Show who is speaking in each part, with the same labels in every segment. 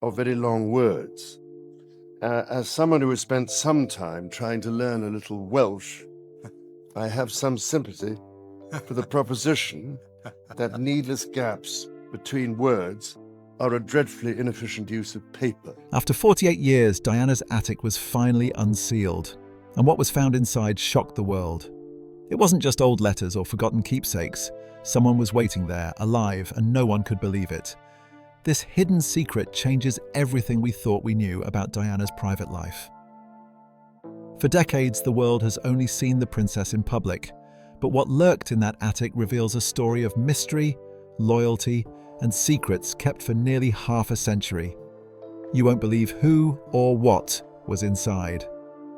Speaker 1: of very long words. As someone who has spent some time trying to learn a little Welsh, I have some sympathy for the proposition that needless gaps between words are a dreadfully inefficient use of paper.
Speaker 2: After 48 years, Diana's attic was finally unsealed, and what was found inside shocked the world. It wasn't just old letters or forgotten keepsakes. Someone was waiting there, alive, and no one could believe it. This hidden secret changes everything we thought we knew about Diana's private life. For decades, the world has only seen the princess in public, but what lurked in that attic reveals a story of mystery, loyalty, and secrets kept for nearly half a century. You won't believe who or what was inside.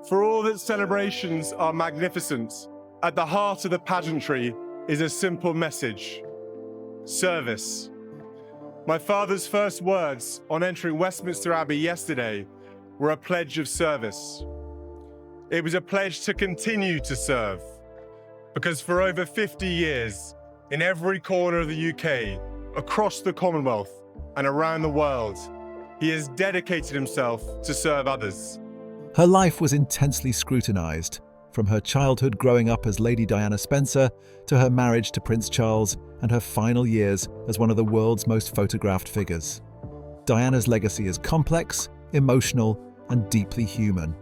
Speaker 3: For all that celebrations are magnificent, at the heart of the pageantry is a simple message: service. My father's first words on entering Westminster Abbey yesterday were a pledge of service. It was a pledge to continue to serve, because for over 50 years, in every corner of the UK, across the Commonwealth, and around the world, he has dedicated himself to serve others.
Speaker 2: Her life was intensely scrutinised, from her childhood growing up as Lady Diana Spencer to her marriage to Prince Charles and her final years as one of the world's most photographed figures. Diana's legacy is complex, emotional, and deeply human.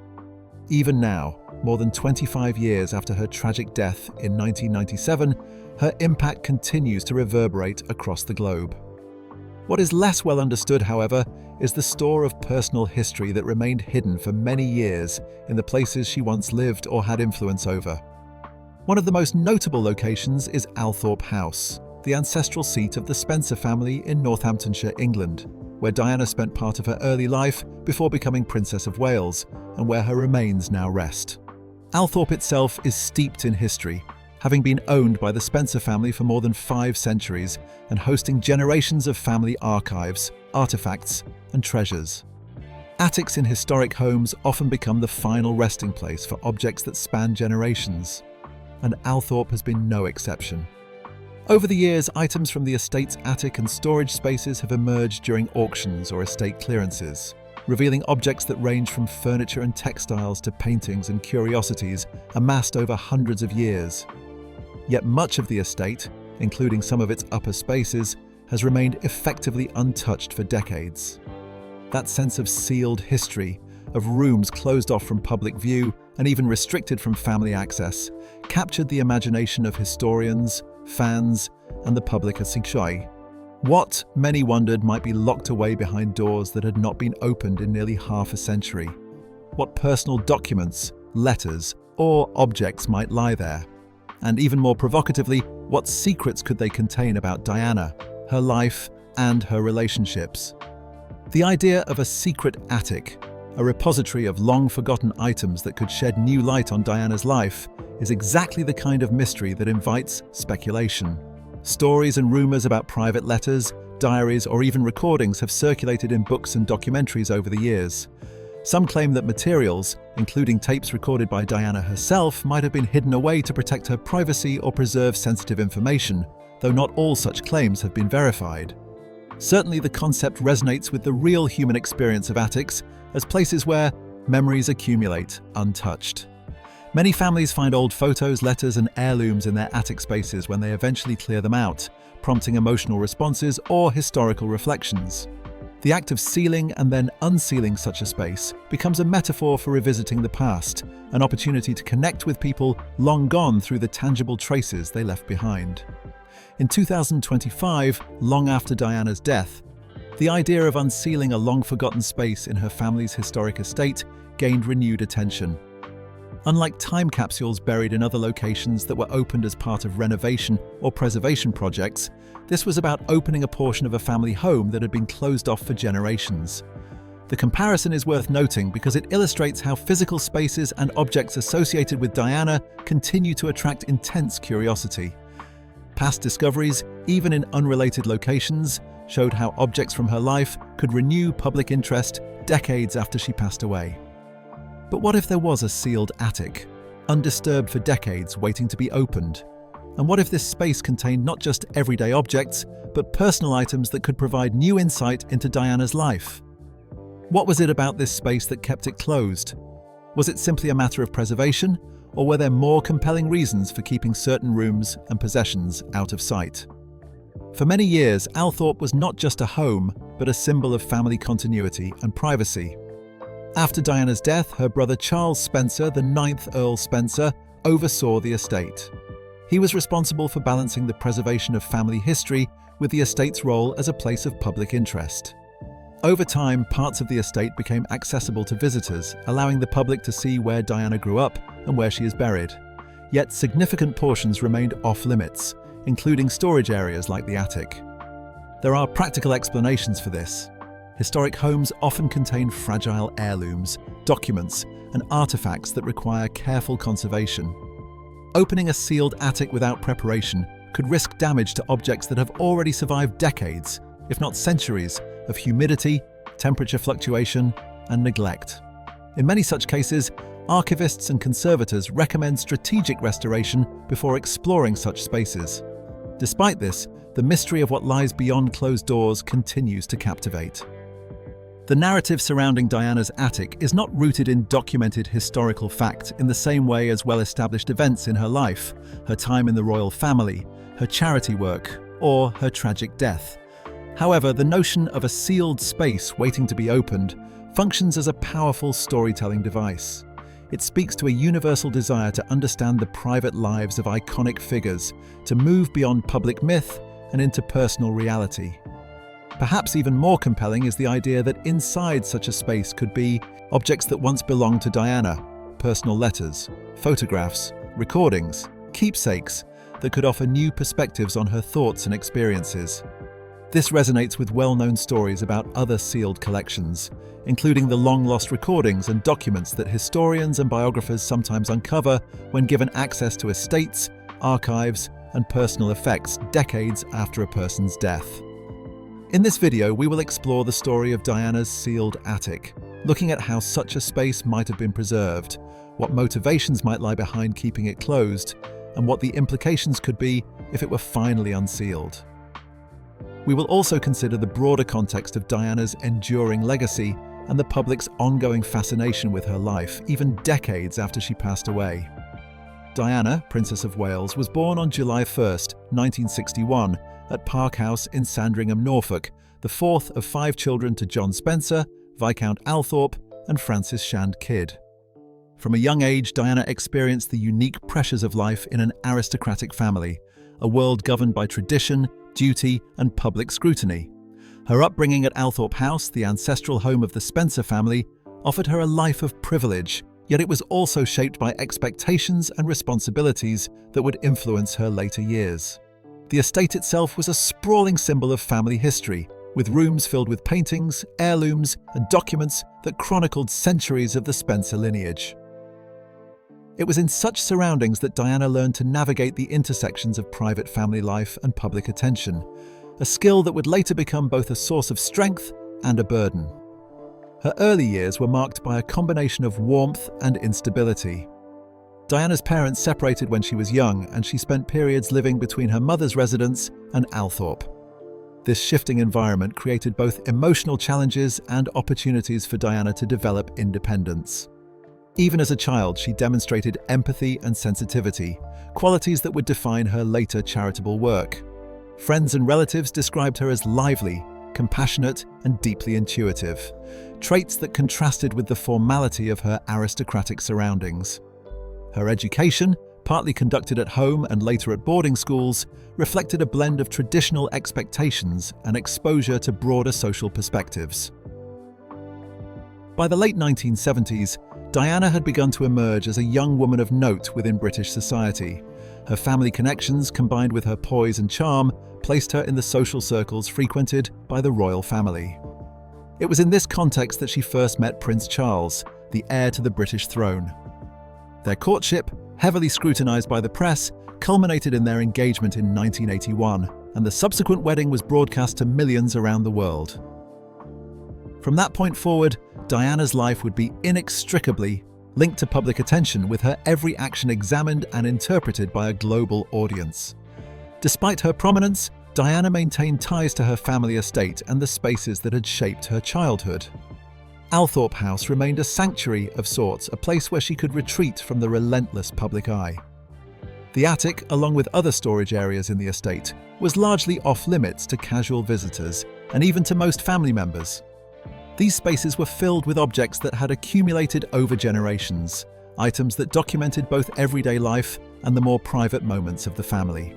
Speaker 2: Even now, more than 25 years after her tragic death in 1997, her impact continues to reverberate across the globe. What is less well understood, however, is the store of personal history that remained hidden for many years in the places she once lived or had influence over. One of the most notable locations is Althorpe House, the ancestral seat of the Spencer family in Northamptonshire, England, where Diana spent part of her early life before becoming Princess of Wales, and where her remains now rest. Althorpe itself is steeped in history, having been owned by the Spencer family for more than 5 centuries and hosting generations of family archives, artifacts, and treasures. Attics in historic homes often become the final resting place for objects that span generations, and Althorpe has been no exception. Over the years, items from the estate's attic and storage spaces have emerged during auctions or estate clearances, revealing objects that range from furniture and textiles to paintings and curiosities amassed over hundreds of years. Yet much of the estate, including some of its upper spaces, has remained effectively untouched for decades. That sense of sealed history, of rooms closed off from public view and even restricted from family access, captured the imagination of historians, fans, and the public at Singshai. What, many wondered, might be locked away behind doors that had not been opened in nearly half a century? What personal documents, letters, or objects might lie there? And even more provocatively, what secrets could they contain about Diana, her life, and her relationships? The idea of a secret attic, a repository of long-forgotten items that could shed new light on Diana's life, is exactly the kind of mystery that invites speculation. Stories and rumours about private letters, diaries, or even recordings have circulated in books and documentaries over the years. Some claim that materials, including tapes recorded by Diana herself, might have been hidden away to protect her privacy or preserve sensitive information, though not all such claims have been verified. Certainly, the concept resonates with the real human experience of attics as places where memories accumulate untouched. Many families find old photos, letters, and heirlooms in their attic spaces when they eventually clear them out, prompting emotional responses or historical reflections. The act of sealing and then unsealing such a space becomes a metaphor for revisiting the past, an opportunity to connect with people long gone through the tangible traces they left behind. In 2025, long after Diana's death, the idea of unsealing a long-forgotten space in her family's historic estate gained renewed attention. Unlike time capsules buried in other locations that were opened as part of renovation or preservation projects, this was about opening a portion of a family home that had been closed off for generations. The comparison is worth noting because it illustrates how physical spaces and objects associated with Diana continue to attract intense curiosity. Past discoveries, even in unrelated locations, showed how objects from her life could renew public interest decades after she passed away. But what if there was a sealed attic, undisturbed for decades, waiting to be opened? And what if this space contained not just everyday objects, but personal items that could provide new insight into Diana's life? What was it about this space that kept it closed? Was it simply a matter of preservation, or were there more compelling reasons for keeping certain rooms and possessions out of sight? For many years, Althorpe was not just a home, but a symbol of family continuity and privacy. After Diana's death, her brother Charles Spencer, the 9th Earl Spencer, oversaw the estate. He was responsible for balancing the preservation of family history with the estate's role as a place of public interest. Over time, parts of the estate became accessible to visitors, allowing the public to see where Diana grew up and where she is buried. Yet significant portions remained off-limits, including storage areas like the attic. There are practical explanations for this. Historic homes often contain fragile heirlooms, documents, and artifacts that require careful conservation. Opening a sealed attic without preparation could risk damage to objects that have already survived decades, if not centuries, of humidity, temperature fluctuation, and neglect. In many such cases, archivists and conservators recommend strategic restoration before exploring such spaces. Despite this, the mystery of what lies beyond closed doors continues to captivate. The narrative surrounding Diana's attic is not rooted in documented historical fact in the same way as well-established events in her life, her time in the royal family, her charity work, or her tragic death. However, the notion of a sealed space waiting to be opened functions as a powerful storytelling device. It speaks to a universal desire to understand the private lives of iconic figures, to move beyond public myth and into personal reality. Perhaps even more compelling is the idea that inside such a space could be objects that once belonged to Diana, personal letters, photographs, recordings, keepsakes that could offer new perspectives on her thoughts and experiences. This resonates with well-known stories about other sealed collections, including the long-lost recordings and documents that historians and biographers sometimes uncover when given access to estates, archives, and personal effects decades after a person's death. In this video, we will explore the story of Diana's sealed attic, looking at how such a space might have been preserved, what motivations might lie behind keeping it closed, and what the implications could be if it were finally unsealed. We will also consider the broader context of Diana's enduring legacy and the public's ongoing fascination with her life, even decades after she passed away. Diana, Princess of Wales, was born on July 1st, 1961, at Park House in Sandringham, Norfolk, the fourth of 5 children to John Spencer, Viscount Althorpe, and Frances Shand Kidd. From a young age, Diana experienced the unique pressures of life in an aristocratic family, a world governed by tradition, duty, and public scrutiny. Her upbringing at Althorpe House, the ancestral home of the Spencer family, offered her a life of privilege, yet it was also shaped by expectations and responsibilities that would influence her later years. The estate itself was a sprawling symbol of family history, with rooms filled with paintings, heirlooms, and documents that chronicled centuries of the Spencer lineage. It was in such surroundings that Diana learned to navigate the intersections of private family life and public attention, a skill that would later become both a source of strength and a burden. Her early years were marked by a combination of warmth and instability. Diana's parents separated when she was young, and she spent periods living between her mother's residence and Althorpe. This shifting environment created both emotional challenges and opportunities for Diana to develop independence. Even as a child, she demonstrated empathy and sensitivity, qualities that would define her later charitable work. Friends and relatives described her as lively, compassionate, and deeply intuitive, traits that contrasted with the formality of her aristocratic surroundings. Her education, partly conducted at home and later at boarding schools, reflected a blend of traditional expectations and exposure to broader social perspectives. By the late 1970s, Diana had begun to emerge as a young woman of note within British society. Her family connections, combined with her poise and charm, placed her in the social circles frequented by the royal family. It was in this context that she first met Prince Charles, the heir to the British throne. Their courtship, heavily scrutinised by the press, culminated in their engagement in 1981, and the subsequent wedding was broadcast to millions around the world. From that point forward, Diana's life would be inextricably linked to public attention, with her every action examined and interpreted by a global audience. Despite her prominence, Diana maintained ties to her family estate and the spaces that had shaped her childhood. Althorpe House remained a sanctuary of sorts, a place where she could retreat from the relentless public eye. The attic, along with other storage areas in the estate, was largely off-limits to casual visitors and even to most family members. These spaces were filled with objects that had accumulated over generations, items that documented both everyday life and the more private moments of the family.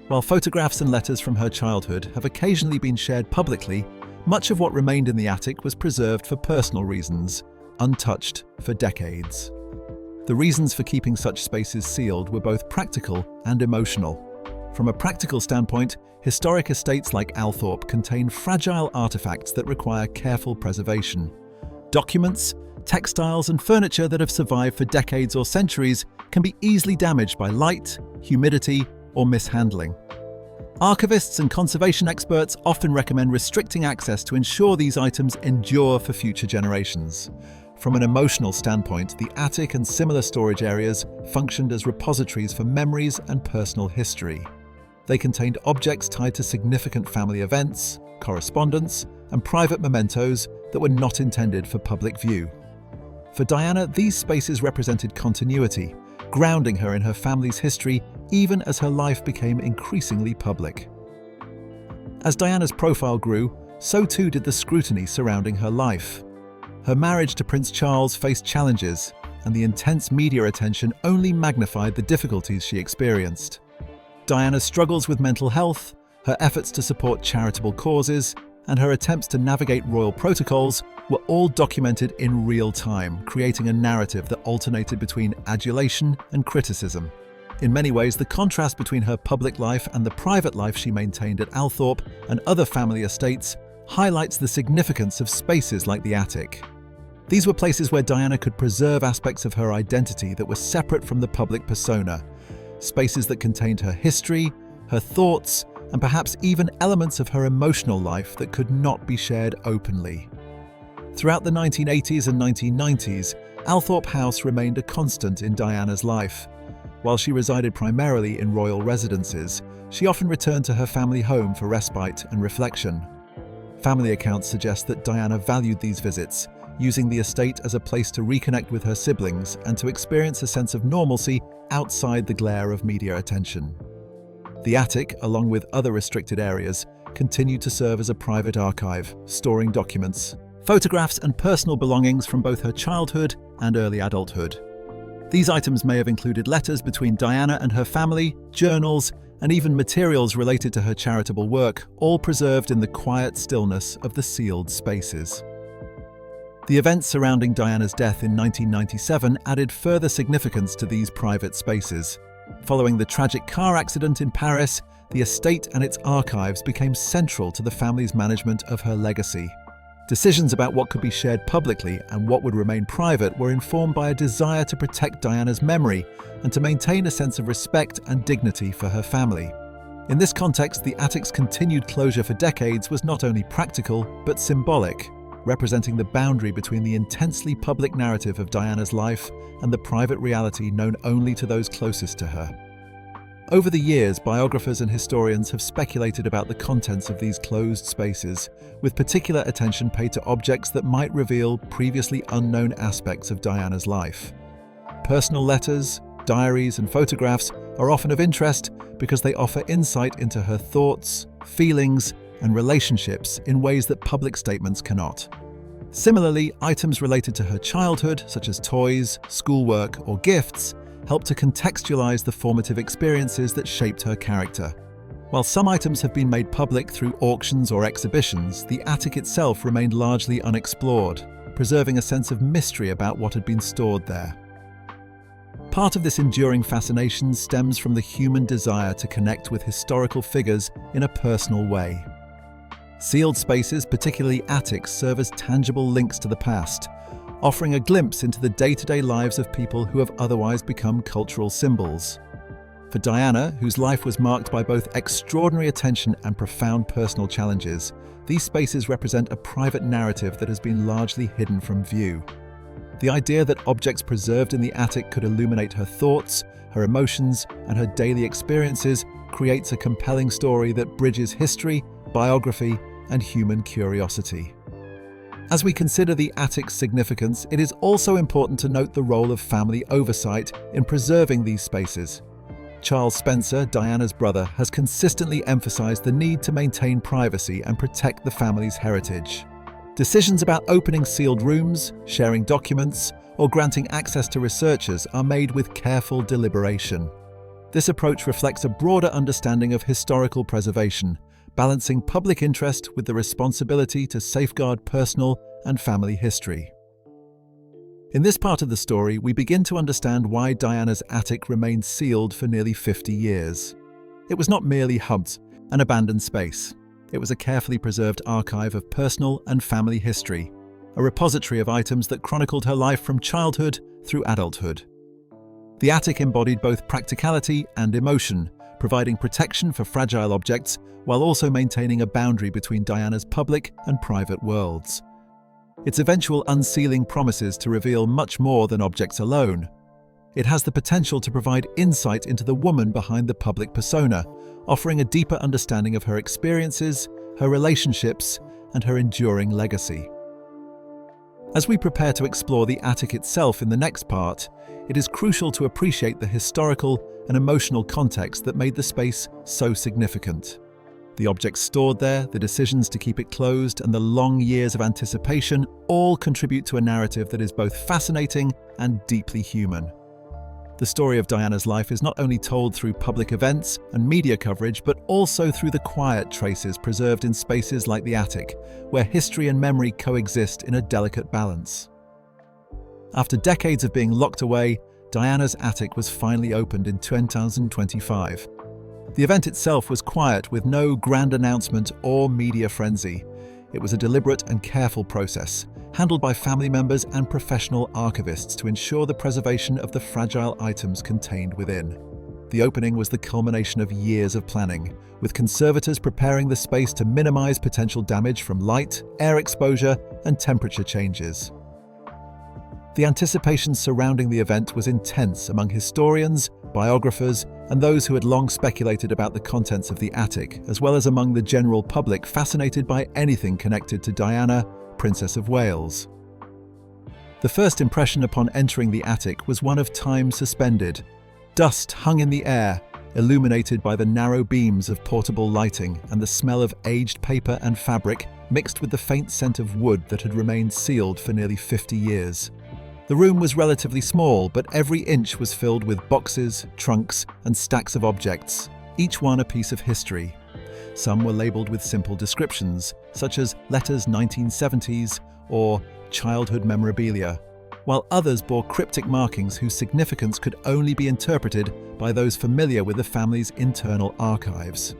Speaker 2: While photographs and letters from her childhood have occasionally been shared publicly, much of what remained in the attic was preserved for personal reasons, untouched for decades. The reasons for keeping such spaces sealed were both practical and emotional. From a practical standpoint, historic estates like Althorpe contain fragile artifacts that require careful preservation. Documents, textiles, and furniture that have survived for decades or centuries can be easily damaged by light, humidity, or mishandling. Archivists and conservation experts often recommend restricting access to ensure these items endure for future generations. From an emotional standpoint, the attic and similar storage areas functioned as repositories for memories and personal history. They contained objects tied to significant family events, correspondence, and private mementos that were not intended for public view. For Diana, these spaces represented continuity, grounding her in her family's history even as her life became increasingly public. As Diana's profile grew, so too did the scrutiny surrounding her life. Her marriage to Prince Charles faced challenges, and the intense media attention only magnified the difficulties she experienced. Diana's struggles with mental health, her efforts to support charitable causes, and her attempts to navigate royal protocols were all documented in real time, creating a narrative that alternated between adulation and criticism. In many ways, the contrast between her public life and the private life she maintained at Althorpe and other family estates highlights the significance of spaces like the attic. These were places where Diana could preserve aspects of her identity that were separate from the public persona, spaces that contained her history, her thoughts, and perhaps even elements of her emotional life that could not be shared openly. Throughout the 1980s and 1990s, Althorpe House remained a constant in Diana's life. While she resided primarily in royal residences, she often returned to her family home for respite and reflection. Family accounts suggest that Diana valued these visits, using the estate as a place to reconnect with her siblings and to experience a sense of normalcy outside the glare of media attention. The attic, along with other restricted areas, continued to serve as a private archive, storing documents, photographs, and personal belongings from both her childhood and early adulthood. These items may have included letters between Diana and her family, journals, and even materials related to her charitable work, all preserved in the quiet stillness of the sealed spaces. The events surrounding Diana's death in 1997 added further significance to these private spaces. Following the tragic car accident in Paris, the estate and its archives became central to the family's management of her legacy. Decisions about what could be shared publicly and what would remain private were informed by a desire to protect Diana's memory and to maintain a sense of respect and dignity for her family. In this context, the attic's continued closure for decades was not only practical, but symbolic, representing the boundary between the intensely public narrative of Diana's life and the private reality known only to those closest to her. Over the years, biographers and historians have speculated about the contents of these closed spaces, with particular attention paid to objects that might reveal previously unknown aspects of Diana's life. Personal letters, diaries, and photographs are often of interest because they offer insight into her thoughts, feelings, and relationships in ways that public statements cannot. Similarly, items related to her childhood, such as toys, schoolwork, or gifts, help to contextualize the formative experiences that shaped her character. While some items have been made public through auctions or exhibitions, the attic itself remained largely unexplored, preserving a sense of mystery about what had been stored there. Part of this enduring fascination stems from the human desire to connect with historical figures in a personal way. Sealed spaces, particularly attics, serve as tangible links to the past, offering a glimpse into the day-to-day lives of people who have otherwise become cultural symbols. For Diana, whose life was marked by both extraordinary attention and profound personal challenges, these spaces represent a private narrative that has been largely hidden from view. The idea that objects preserved in the attic could illuminate her thoughts, her emotions, and her daily experiences creates a compelling story that bridges history, biography, and human curiosity. As we consider the attic's significance, it is also important to note the role of family oversight in preserving these spaces. Charles Spencer, Diana's brother, has consistently emphasized the need to maintain privacy and protect the family's heritage. Decisions about opening sealed rooms, sharing documents, or granting access to researchers are made with careful deliberation. This approach reflects a broader understanding of historical preservation, balancing public interest with the responsibility to safeguard personal and family history. In this part of the story, we begin to understand why Diana's attic remained sealed for nearly 50 years. It was not merely humped, an abandoned space. It was a carefully preserved archive of personal and family history, a repository of items that chronicled her life from childhood through adulthood. The attic embodied both practicality and emotion, providing protection for fragile objects while also maintaining a boundary between Diana's public and private worlds. Its eventual unsealing promises to reveal much more than objects alone. It has the potential to provide insight into the woman behind the public persona, offering a deeper understanding of her experiences, her relationships, and her enduring legacy. As we prepare to explore the attic itself in the next part, it is crucial to appreciate the historical and emotional context that made the space so significant. The objects stored there, the decisions to keep it closed, and the long years of anticipation all contribute to a narrative that is both fascinating and deeply human. The story of Diana's life is not only told through public events and media coverage, but also through the quiet traces preserved in spaces like the attic, where history and memory coexist in a delicate balance. After decades of being locked away, Diana's attic was finally opened in 2025. The event itself was quiet, with no grand announcement or media frenzy. It was a deliberate and careful process, handled by family members and professional archivists to ensure the preservation of the fragile items contained within. The opening was the culmination of years of planning, with conservators preparing the space to minimize potential damage from light, air exposure, and temperature changes. The anticipation surrounding the event was intense among historians, biographers, and those who had long speculated about the contents of the attic, as well as among the general public fascinated by anything connected to Diana, Princess of Wales. The first impression upon entering the attic was one of time suspended. Dust hung in the air, illuminated by the narrow beams of portable lighting and the smell of aged paper and fabric mixed with the faint scent of wood that had remained sealed for nearly 50 years. The room was relatively small, but every inch was filled with boxes, trunks, and stacks of objects, each one a piece of history. Some were labeled with simple descriptions, such as letters 1970s or childhood memorabilia, while others bore cryptic markings whose significance could only be interpreted by those familiar with the family's internal archives.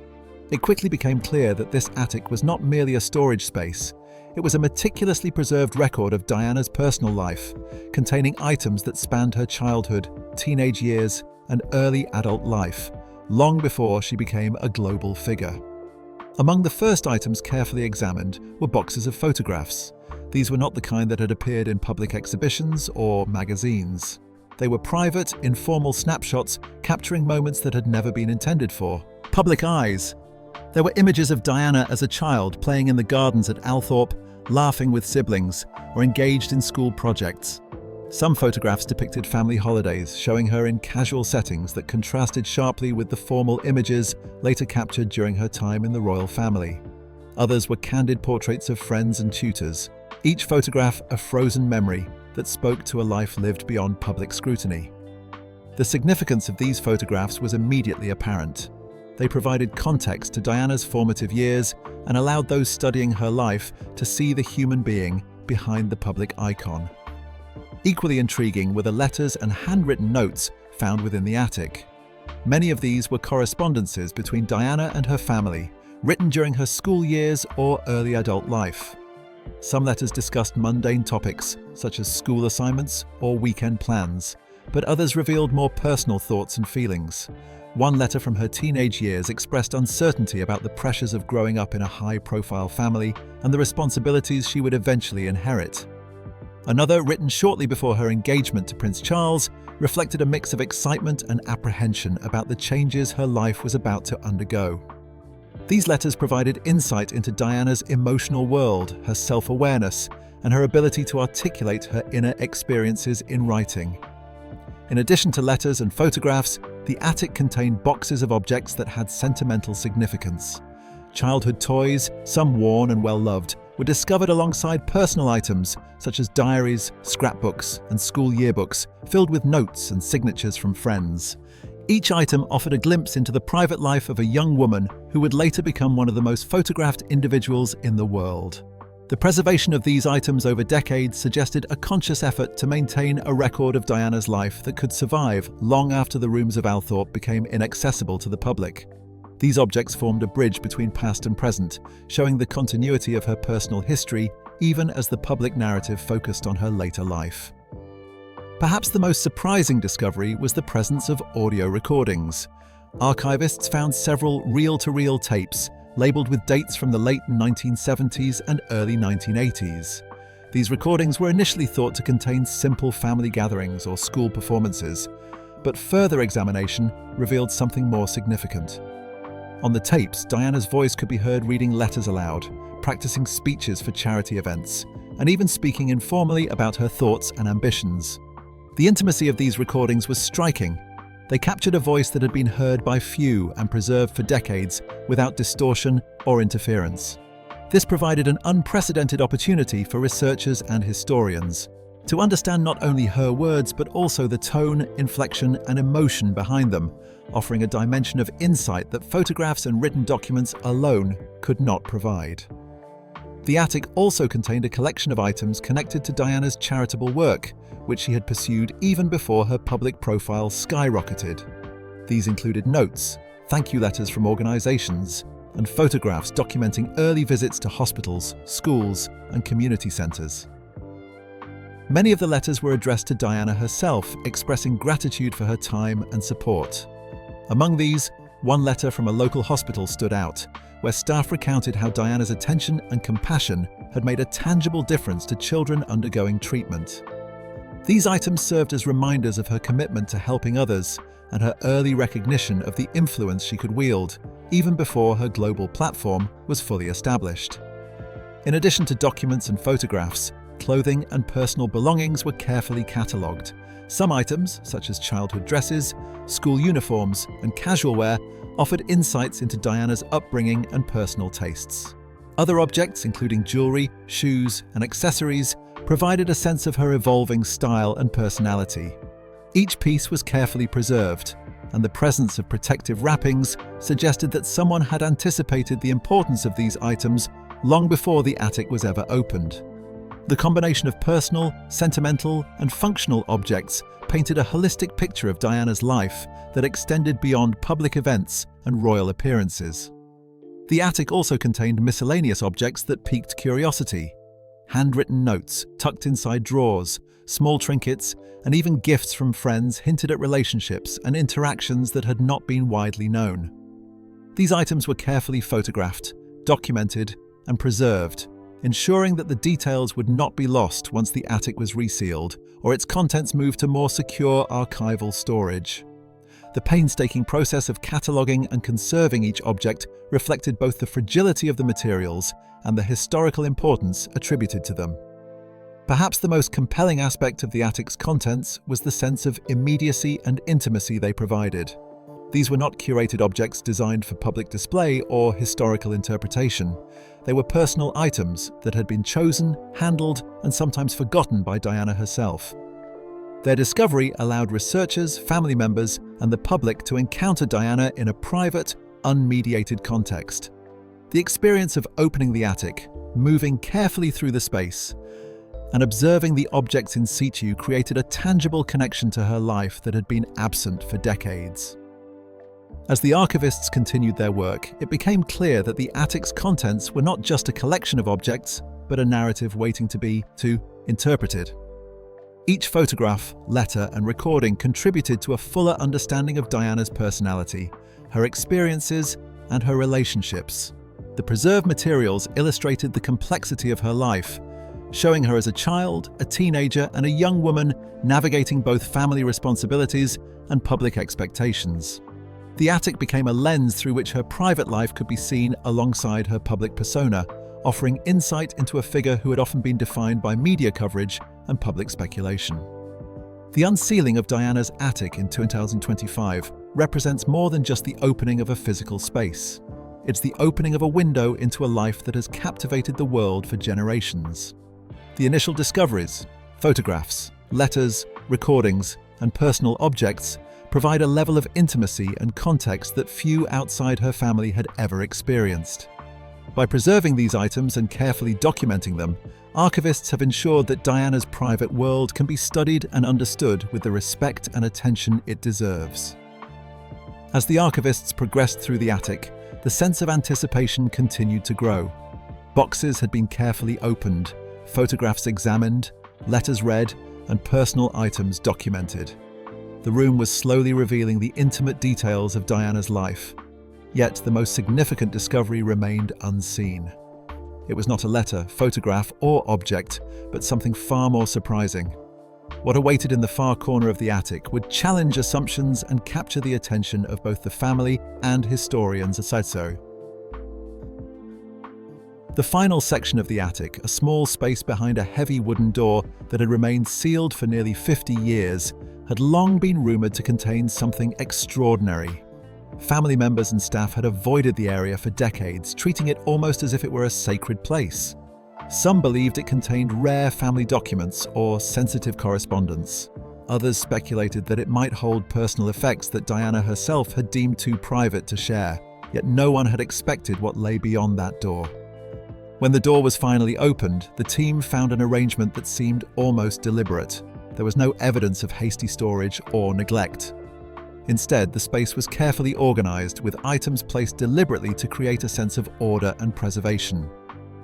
Speaker 2: It quickly became clear that this attic was not merely a storage space. It was a meticulously preserved record of Diana's personal life, containing items that spanned her childhood, teenage years, and early adult life, long before she became a global figure. Among the first items carefully examined were boxes of photographs. These were not the kind that had appeared in public exhibitions or magazines. They were private, informal snapshots capturing moments that had never been intended for public eyes. There were images of Diana as a child playing in the gardens at Althorpe, laughing with siblings, or engaged in school projects. Some photographs depicted family holidays, showing her in casual settings that contrasted sharply with the formal images later captured during her time in the royal family. Others were candid portraits of friends and tutors, each photograph a frozen memory that spoke to a life lived beyond public scrutiny. The significance of these photographs was immediately apparent. They provided context to Diana's formative years and allowed those studying her life to see the human being behind the public icon. Equally intriguing were the letters and handwritten notes found within the attic. Many of these were correspondences between Diana and her family, written during her school years or early adult life. Some letters discussed mundane topics, such as school assignments or weekend plans, but others revealed more personal thoughts and feelings. One letter from her teenage years expressed uncertainty about the pressures of growing up in a high-profile family and the responsibilities she would eventually inherit. Another, written shortly before her engagement to Prince Charles, reflected a mix of excitement and apprehension about the changes her life was about to undergo. These letters provided insight into Diana's emotional world, her self-awareness, and her ability to articulate her inner experiences in writing. In addition to letters and photographs, the attic contained boxes of objects that had sentimental significance. Childhood toys, some worn and well-loved, were discovered alongside personal items such as diaries, scrapbooks, and school yearbooks filled with notes and signatures from friends. Each item offered a glimpse into the private life of a young woman who would later become one of the most photographed individuals in the world. The preservation of these items over decades suggested a conscious effort to maintain a record of Diana's life that could survive long after the rooms of Althorpe became inaccessible to the public. These objects formed a bridge between past and present, showing the continuity of her personal history even as the public narrative focused on her later life. Perhaps the most surprising discovery was the presence of audio recordings. Archivists found several reel-to-reel tapes labeled with dates from the late 1970s and early 1980s. These recordings were initially thought to contain simple family gatherings or school performances, but further examination revealed something more significant. On the tapes, Diana's voice could be heard reading letters aloud, practicing speeches for charity events, and even speaking informally about her thoughts and ambitions. The intimacy of these recordings was striking. They captured a voice that had been heard by few and preserved for decades without distortion or interference. This provided an unprecedented opportunity for researchers and historians to understand not only her words but also the tone, inflection, and emotion behind them, offering a dimension of insight that photographs and written documents alone could not provide. The attic also contained a collection of items connected to Diana's charitable work, which she had pursued even before her public profile skyrocketed. These included notes, thank you letters from organizations, and photographs documenting early visits to hospitals, schools, and community centers. Many of the letters were addressed to Diana herself, expressing gratitude for her time and support. Among these, one letter from a local hospital stood out, where staff recounted how Diana's attention and compassion had made a tangible difference to children undergoing treatment. These items served as reminders of her commitment to helping others and her early recognition of the influence she could wield, even before her global platform was fully established. In addition to documents and photographs, clothing and personal belongings were carefully catalogued. Some items, such as childhood dresses, school uniforms, and casual wear, offered insights into Diana's upbringing and personal tastes. Other objects, including jewelry, shoes, and accessories, provided a sense of her evolving style and personality. Each piece was carefully preserved, and the presence of protective wrappings suggested that someone had anticipated the importance of these items long before the attic was ever opened. The combination of personal, sentimental, and functional objects painted a holistic picture of Diana's life that extended beyond public events and royal appearances. The attic also contained miscellaneous objects that piqued curiosity. Handwritten notes tucked inside drawers, small trinkets, and even gifts from friends hinted at relationships and interactions that had not been widely known. These items were carefully photographed, documented, and preserved, ensuring that the details would not be lost once the attic was resealed or its contents moved to more secure archival storage. The painstaking process of cataloguing and conserving each object reflected both the fragility of the materials and the historical importance attributed to them. Perhaps the most compelling aspect of the attic's contents was the sense of immediacy and intimacy they provided. These were not curated objects designed for public display or historical interpretation. They were personal items that had been chosen, handled, and sometimes forgotten by Diana herself. Their discovery allowed researchers, family members, and the public to encounter Diana in a private, unmediated context. The experience of opening the attic, moving carefully through the space, and observing the objects in situ created a tangible connection to her life that had been absent for decades. As the archivists continued their work, it became clear that the attic's contents were not just a collection of objects, but a narrative waiting to be interpreted. Each photograph, letter, and recording contributed to a fuller understanding of Diana's personality, her experiences, and her relationships. The preserved materials illustrated the complexity of her life, showing her as a child, a teenager, and a young woman navigating both family responsibilities and public expectations. The attic became a lens through which her private life could be seen alongside her public persona, offering insight into a figure who had often been defined by media coverage and public speculation. The unsealing of Diana's attic in 2025 represents more than just the opening of a physical space. It's the opening of a window into a life that has captivated the world for generations. The initial discoveries, photographs, letters, recordings, and personal objects provide a level of intimacy and context that few outside her family had ever experienced. By preserving these items and carefully documenting them, archivists have ensured that Diana's private world can be studied and understood with the respect and attention it deserves. As the archivists progressed through the attic, the sense of anticipation continued to grow. Boxes had been carefully opened, photographs examined, letters read, and personal items documented. The room was slowly revealing the intimate details of Diana's life. Yet the most significant discovery remained unseen. It was not a letter, photograph, or object, but something far more surprising. What awaited in the far corner of the attic would challenge assumptions and capture the attention of both the family and historians aside so. The final section of the attic, a small space behind a heavy wooden door that had remained sealed for nearly 50 years, had long been rumored to contain something extraordinary. Family members and staff had avoided the area for decades, treating it almost as if it were a sacred place. Some believed it contained rare family documents or sensitive correspondence. Others speculated that it might hold personal effects that Diana herself had deemed too private to share, yet no one had expected what lay beyond that door. When the door was finally opened, the team found an arrangement that seemed almost deliberate. There was no evidence of hasty storage or neglect. Instead, the space was carefully organized, with items placed deliberately to create a sense of order and preservation.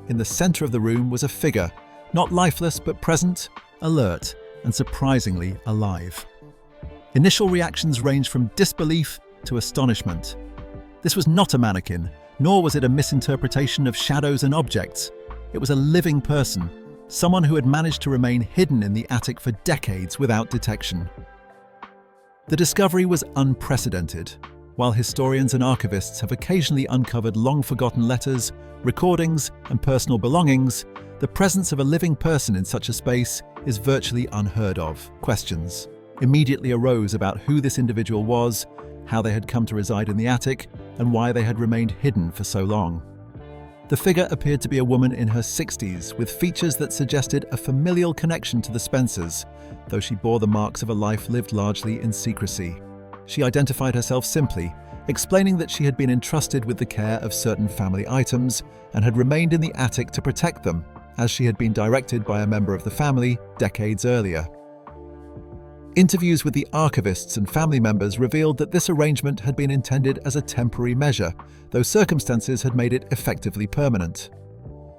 Speaker 2: In the center of the room was a figure, not lifeless but present, alert, and surprisingly alive. Initial reactions ranged from disbelief to astonishment. This was not a mannequin, nor was it a misinterpretation of shadows and objects. It was a living person, someone who had managed to remain hidden in the attic for decades without detection. The discovery was unprecedented. While historians and archivists have occasionally uncovered long-forgotten letters, recordings, and personal belongings, the presence of a living person in such a space is virtually unheard of. Questions immediately arose about who this individual was, how they had come to reside in the attic, and why they had remained hidden for so long. The figure appeared to be a woman in her 60s, with features that suggested a familial connection to the Spencers, though she bore the marks of a life lived largely in secrecy. She identified herself simply, explaining that she had been entrusted with the care of certain family items and had remained in the attic to protect them, as she had been directed by a member of the family decades earlier. Interviews with the archivists and family members revealed that this arrangement had been intended as a temporary measure, though circumstances had made it effectively permanent.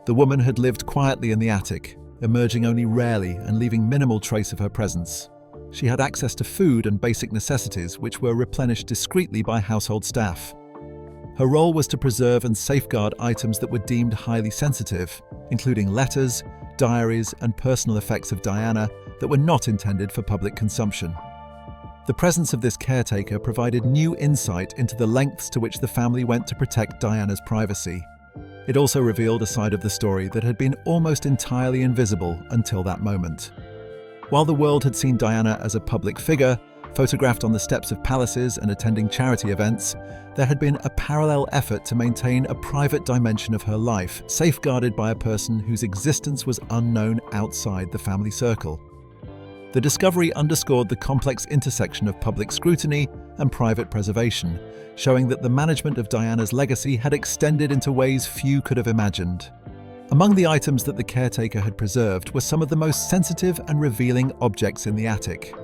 Speaker 2: The woman had lived quietly in the attic, emerging only rarely and leaving minimal trace of her presence. She had access to food and basic necessities, which were replenished discreetly by household staff. Her role was to preserve and safeguard items that were deemed highly sensitive, including letters, diaries, and personal effects of Diana that were not intended for public consumption. The presence of this caretaker provided new insight into the lengths to which the family went to protect Diana's privacy. It also revealed a side of the story that had been almost entirely invisible until that moment. While the world had seen Diana as a public figure, photographed on the steps of palaces and attending charity events, there had been a parallel effort to maintain a private dimension of her life, safeguarded by a person whose existence was unknown outside the family circle. The discovery underscored the complex intersection of public scrutiny and private preservation, showing that the management of Diana's legacy had extended into ways few could have imagined. Among the items that the caretaker had preserved were some of the most sensitive and revealing objects in the attic.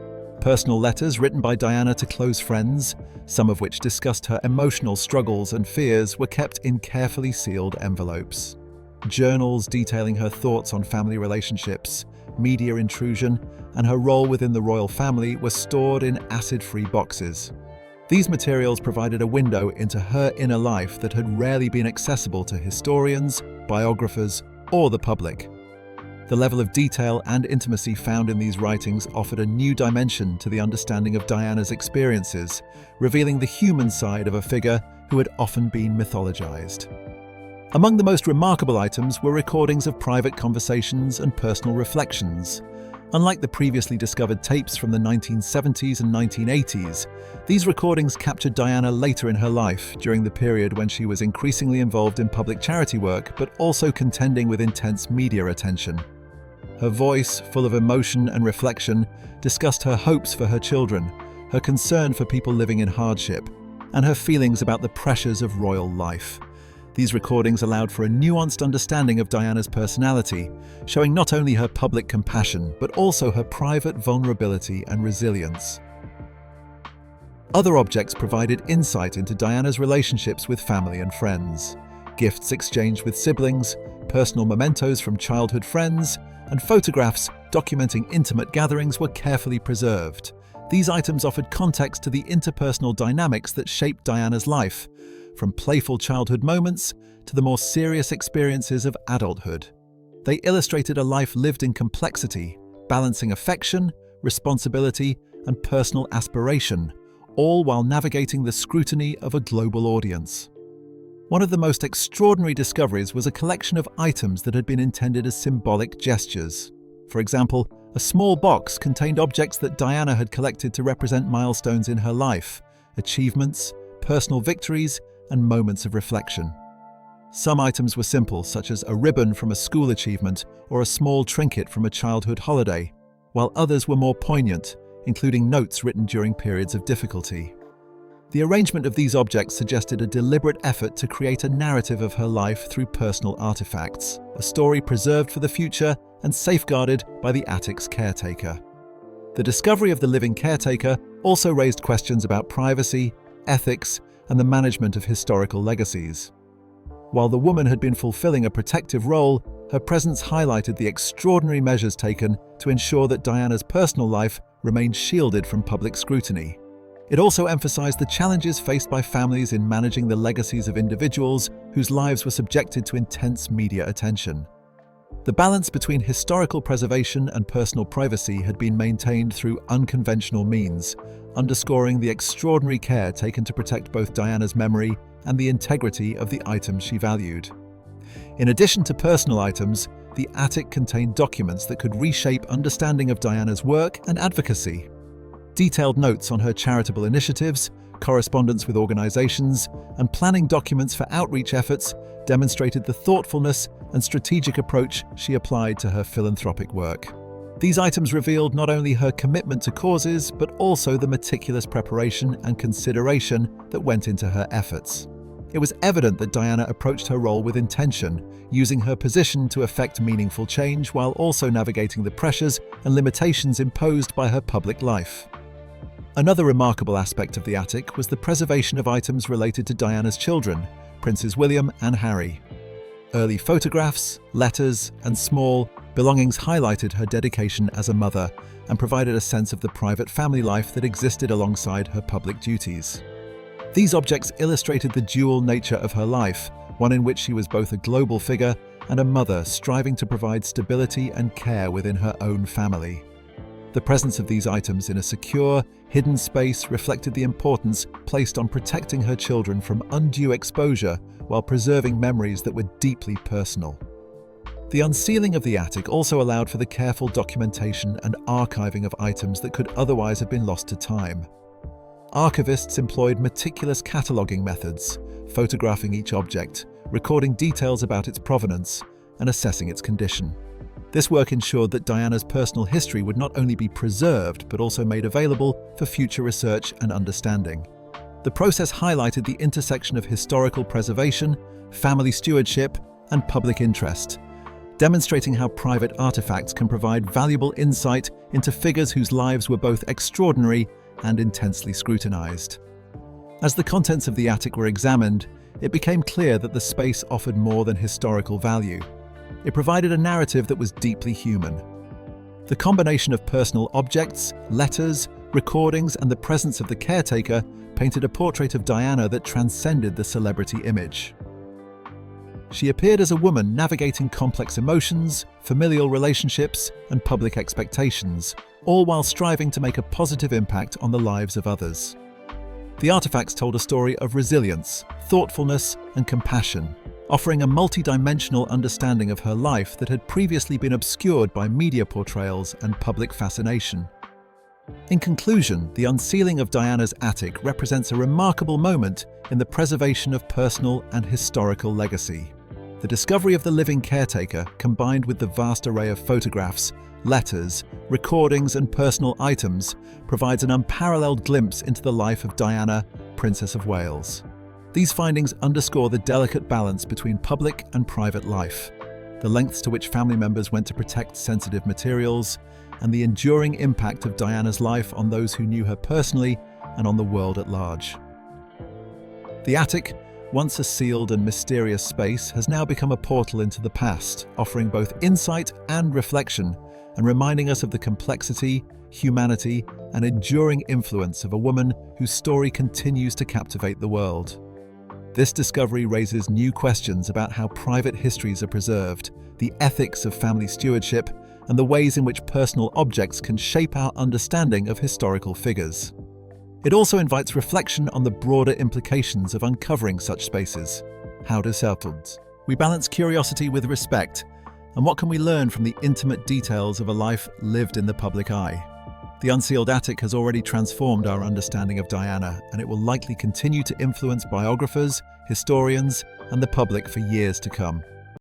Speaker 2: Personal letters written by Diana to close friends, some of which discussed her emotional struggles and fears, were kept in carefully sealed envelopes. Journals detailing her thoughts on family relationships, media intrusion, and her role within the royal family were stored in acid-free boxes. These materials provided a window into her inner life that had rarely been accessible to historians, biographers, or the public. The level of detail and intimacy found in these writings offered a new dimension to the understanding of Diana's experiences, revealing the human side of a figure who had often been mythologized. Among the most remarkable items were recordings of private conversations and personal reflections. Unlike the previously discovered tapes from the 1970s and 1980s, these recordings captured Diana later in her life, during the period when she was increasingly involved in public charity work, but also contending with intense media attention. Her voice, full of emotion and reflection, discussed her hopes for her children, her concern for people living in hardship, and her feelings about the pressures of royal life. These recordings allowed for a nuanced understanding of Diana's personality, showing not only her public compassion, but also her private vulnerability and resilience. Other objects provided insight into Diana's relationships with family and friends. Gifts exchanged with siblings, personal mementos from childhood friends, and photographs documenting intimate gatherings were carefully preserved. These items offered context to the interpersonal dynamics that shaped Diana's life, from playful childhood moments to the more serious experiences of adulthood. They illustrated a life lived in complexity, balancing affection, responsibility, and personal aspiration, all while navigating the scrutiny of a global audience. One of the most extraordinary discoveries was a collection of items that had been intended as symbolic gestures. For example, a small box contained objects that Diana had collected to represent milestones in her life, achievements, personal victories, and moments of reflection. Some items were simple, such as a ribbon from a school achievement or a small trinket from a childhood holiday, while others were more poignant, including notes written during periods of difficulty. The arrangement of these objects suggested a deliberate effort to create a narrative of her life through personal artifacts, a story preserved for the future and safeguarded by the attic's caretaker. The discovery of the living caretaker also raised questions about privacy, ethics, and the management of historical legacies. While the woman had been fulfilling a protective role, her presence highlighted the extraordinary measures taken to ensure that Diana's personal life remained shielded from public scrutiny. It also emphasized the challenges faced by families in managing the legacies of individuals whose lives were subjected to intense media attention. The balance between historical preservation and personal privacy had been maintained through unconventional means, underscoring the extraordinary care taken to protect both Diana's memory and the integrity of the items she valued. In addition to personal items, the attic contained documents that could reshape understanding of Diana's work and advocacy. Detailed notes on her charitable initiatives, correspondence with organizations, and planning documents for outreach efforts demonstrated the thoughtfulness and strategic approach she applied to her philanthropic work. These items revealed not only her commitment to causes, but also the meticulous preparation and consideration that went into her efforts. It was evident that Diana approached her role with intention, using her position to effect meaningful change while also navigating the pressures and limitations imposed by her public life. Another remarkable aspect of the attic was the preservation of items related to Diana's children, Princes William and Harry. Early photographs, letters, and small belongings highlighted her dedication as a mother and provided a sense of the private family life that existed alongside her public duties. These objects illustrated the dual nature of her life, one in which she was both a global figure and a mother striving to provide stability and care within her own family. The presence of these items in a secure, hidden space reflected the importance placed on protecting her children from undue exposure while preserving memories that were deeply personal. The unsealing of the attic also allowed for the careful documentation and archiving of items that could otherwise have been lost to time. Archivists employed meticulous cataloging methods, photographing each object, recording details about its provenance, and assessing its condition. This work ensured that Diana's personal history would not only be preserved, but also made available for future research and understanding. The process highlighted the intersection of historical preservation, family stewardship, and public interest, demonstrating how private artifacts can provide valuable insight into figures whose lives were both extraordinary and intensely scrutinized. As the contents of the attic were examined, it became clear that the space offered more than historical value. It provided a narrative that was deeply human. The combination of personal objects, letters, recordings, and the presence of the caretaker painted a portrait of Diana that transcended the celebrity image. She appeared as a woman navigating complex emotions, familial relationships, and public expectations, all while striving to make a positive impact on the lives of others. The artifacts told a story of resilience, thoughtfulness, and compassion, offering a multi-dimensional understanding of her life that had previously been obscured by media portrayals and public fascination. In conclusion, the unsealing of Diana's attic represents a remarkable moment in the preservation of personal and historical legacy. The discovery of the living caretaker, combined with the vast array of photographs, letters, recordings, and personal items, provides an unparalleled glimpse into the life of Diana, Princess of Wales. These findings underscore the delicate balance between public and private life, the lengths to which family members went to protect sensitive materials, and the enduring impact of Diana's life on those who knew her personally and on the world at large. The attic, once a sealed and mysterious space, has now become a portal into the past, offering both insight and reflection, and reminding us of the complexity, humanity, and enduring influence of a woman whose story continues to captivate the world. This discovery raises new questions about how private histories are preserved, the ethics of family stewardship, and the ways in which personal objects can shape our understanding of historical figures. It also invites reflection on the broader implications of uncovering such spaces. How Unsealed. We balance curiosity with respect, and what can we learn from the intimate details of a life lived in the public eye? The Unsealed attic has already transformed our understanding of Diana, and it will likely continue to influence biographers, historians, and the public for years to come.